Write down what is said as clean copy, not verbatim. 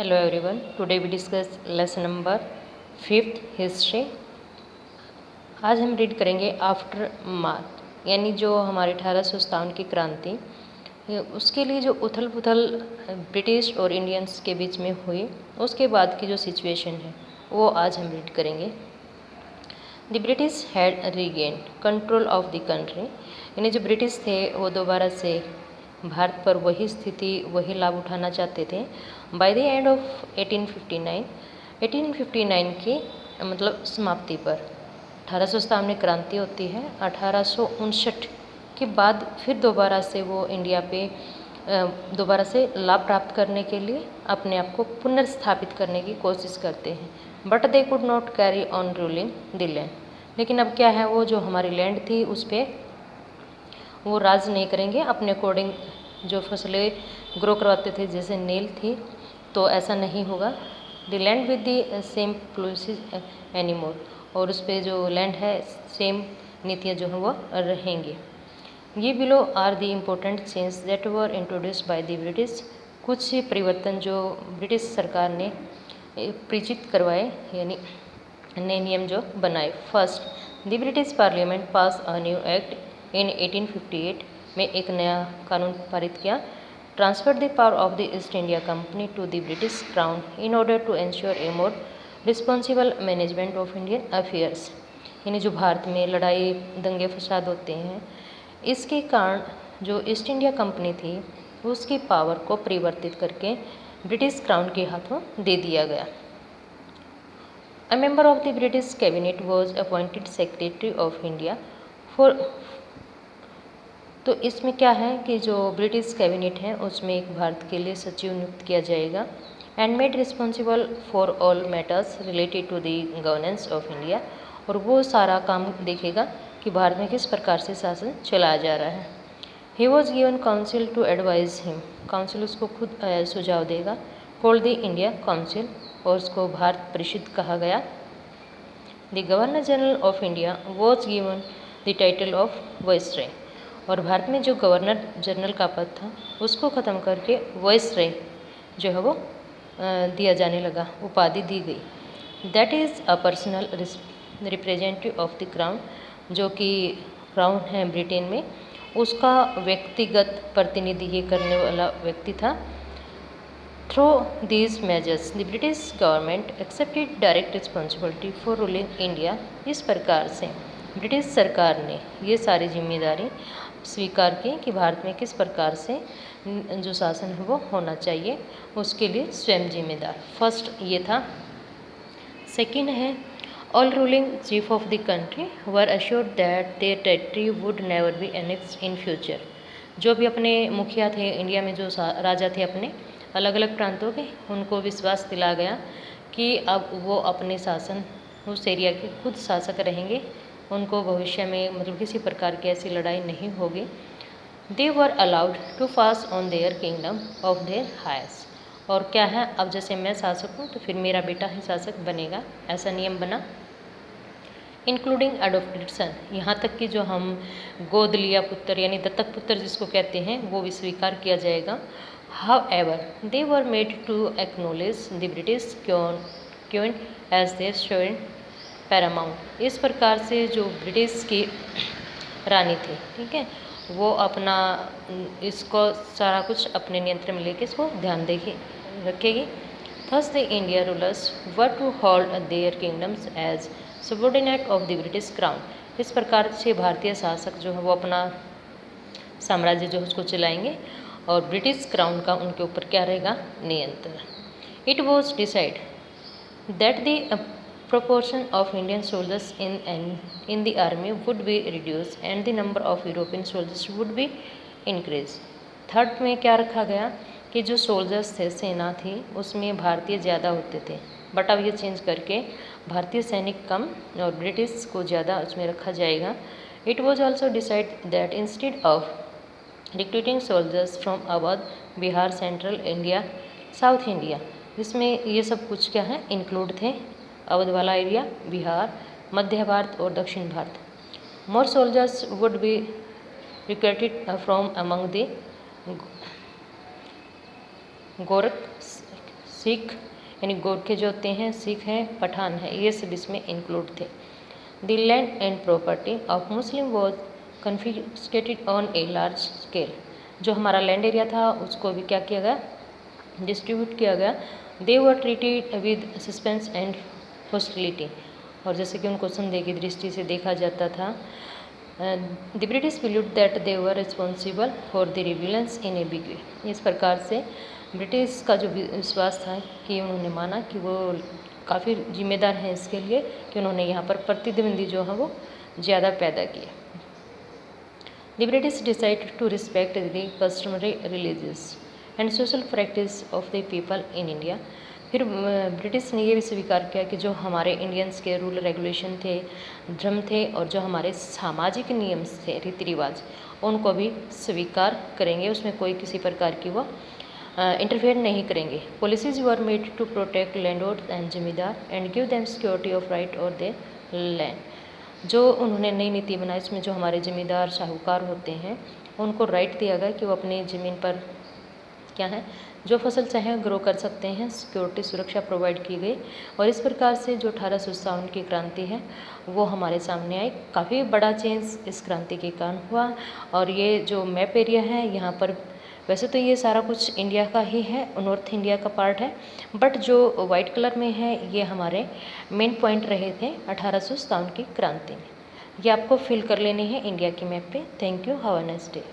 Hello everyone. Today we discuss lesson number 5th history. आज हम read करेंगे after March, यानी जो हमारी 1857 की क्रांति, उसके लिए जो उथल पुथल ब्रिटिश और इंडियंस के बीच में हुई, उसके बाद की जो सिचुएशन है वो आज हम रीड करेंगे। The British had regain control of the country, यानी जो ब्रिटिश थे वो दोबारा से भारत पर वही स्थिति वही लाभ उठाना चाहते थे। बाय द एंड ऑफ 1859 की मतलब समाप्ति पर 1857 में क्रांति होती है। 1859 के बाद फिर दोबारा से वो इंडिया पे दोबारा से लाभ प्राप्त करने के लिए अपने आप को पुनर्स्थापित करने की कोशिश करते हैं। But they could not carry on ruling the land, लेकिन अब क्या है, वो जो हमारी लैंड थी उस पर वो राज नहीं करेंगे अपने अकॉर्डिंग। जो फसलें ग्रो करवाते थे जैसे नील थी, तो ऐसा नहीं होगा। The land with the same policies anymore, और उस पर जो लैंड है सेम नीतियाँ जो हैं वो रहेंगी। ये below are the important change that were introduced by the British, कुछ परिवर्तन जो ब्रिटिश सरकार ने प्रेरित करवाए, यानी नए नियम जो बनाए। First, the British parliament pass a new act in 1858 में एक नया कानून पारित किया। Transfer the power of the East India company to the British crown in order to ensure a more responsible management of Indian affairs, यानी जो भारत में लड़ाई दंगे फसाद होते हैं, इसके कारण जो ईस्ट इंडिया कंपनी थी उसकी पावर को परिवर्तित करके ब्रिटिश क्राउन के हाथों दे दिया गया। A member of the British cabinet was appointed Secretary of India for, तो इसमें क्या है कि जो ब्रिटिश कैबिनेट है उसमें एक भारत के लिए सचिव नियुक्त किया जाएगा। And made responsible for all matters related to the governance of India, और वो सारा काम देखेगा कि भारत में किस प्रकार से शासन चलाया जा रहा है। He was given council to advise him, council उसको खुद सुझाव देगा। कॉल्ड द इंडिया काउंसिल, और उसको भारत परिषद कहा गया। The governor general of India was given the title of viceroy, और भारत में जो गवर्नर जनरल का पद था उसको ख़त्म करके वाइसरॉय जो है वो दिया जाने लगा, उपाधि दी गई। That is a personal representative of the crown, जो कि क्राउन है ब्रिटेन में, उसका व्यक्तिगत प्रतिनिधि ये करने वाला व्यक्ति था। Through these measures the British government accepted direct responsibility for ruling India, इस प्रकार से ब्रिटिश सरकार ने ये सारी जिम्मेदारी स्वीकार की कि भारत में किस प्रकार से जो शासन है वो होना चाहिए, उसके लिए स्वयं जिम्मेदार। फर्स्ट ये था। सेकंड है, all ruling chief of the country were assured that their territory would never be annexed in future, जो भी अपने मुखिया थे इंडिया में, जो राजा थे अपने अलग अलग प्रांतों के, उनको विश्वास दिला गया कि अब वो अपने शासन उस एरिया के खुद शासक रहेंगे, उनको भविष्य में मतलब किसी प्रकार की ऐसी लड़ाई नहीं होगी। They were allowed to pass on their kingdom of their heirs, और क्या है, अब जैसे मैं शासक हूँ तो फिर मेरा बेटा ही शासक बनेगा, ऐसा नियम बना। इंक्लूडिंग अडोप्टेड सन, यहाँ तक कि जो हम गोद लिया पुत्र यानी दत्तक पुत्र जिसको कहते हैं वो भी स्वीकार किया जाएगा। However, they were made to acknowledge the British Queen as their sovereign paramount, इस प्रकार से जो ब्रिटिश की रानी थी, ठीक है, वो अपना इसको सारा कुछ अपने नियंत्रण में लेके इसको ध्यान देगी रखेगी। Thus the India rulers were to hold their kingdoms as subordinate of the British crown, इस प्रकार से भारतीय शासक जो है वो अपना साम्राज्य जो उसको चलाएंगे और ब्रिटिश क्राउन का उनके ऊपर क्या रहेगा, नियंत्रण। It was decide that the proportion of Indian soldiers in the army would be reduced and the number of European soldiers would be increased। Third में क्या रखा गया कि जो सोल्जर्स थे, सेना थी, उसमें भारतीय ज़्यादा होते थे, बट अब ये चेंज करके भारतीय सैनिक कम और ब्रिटिश को ज़्यादा उसमें रखा जाएगा। It was also decide that instead of recruiting soldiers from Awadh, Bihar, central India, south India, इसमें ये सब कुछ क्या है इंक्लूड थे, अवध वाला एरिया, बिहार, मध्य भारत और दक्षिण भारत। More soldiers would be recruited from among the Gorkha Sikh यानी गोरखे जो होते हैं, सिख हैं, पठान हैं, ये सब इसमें इंक्लूड थे। The land and property of Muslim was confiscated on a large scale. जो हमारा लैंड एरिया था उसको भी क्या किया गया, डिस्ट्रीब्यूट किया गया। They were treated with suspense and hostility, और जैसे कि उनको संदेह की दृष्टि से देखा जाता था। The British believed that they were responsible for the रिविलेंस इन ए बिग वे। इस प्रकार से ब्रिटिश का जो विश्वास था कि उन्होंने माना कि वो काफ़ी जिम्मेदार हैं इसके लिए कि उन्होंने यहाँ पर प्रतिद्वंदी जो है वो ज़्यादा पैदा किए। The British decided to respect the customary, religious and social practice of the people in India. फिर ब्रिटिश ने ये भी स्वीकार किया कि जो हमारे इंडियंस के रूल रेगुलेशन थे, धर्म थे और जो हमारे सामाजिक नियम थे, रीति रिवाज, उनको भी स्वीकार करेंगे, उसमें कोई किसी प्रकार की वो इंटरफेयर नहीं करेंगे। Policies were made to protect landlords and zamindar and give them security of right over the land. जो उन्होंने नई नीति बनाई, इसमें जो हमारे जमींदार साहूकार होते हैं उनको राइट दिया गया कि वो अपनी ज़मीन पर क्या है, जो फसल चाहे ग्रो कर सकते हैं, सिक्योरिटी, सुरक्षा प्रोवाइड की गई। और इस प्रकार से जो 1857 की क्रांति है वो हमारे सामने आई। काफ़ी बड़ा चेंज इस क्रांति के कारण हुआ। और ये जो मैप एरिया है यहाँ पर, वैसे तो ये सारा कुछ इंडिया का ही है, नॉर्थ इंडिया का पार्ट है, बट जो वाइट कलर में है ये हमारे मेन पॉइंट रहे थे 1857 की क्रांति में। ये आपको फिल कर लेनी है इंडिया की मैप पे। Thank you, have a nice day.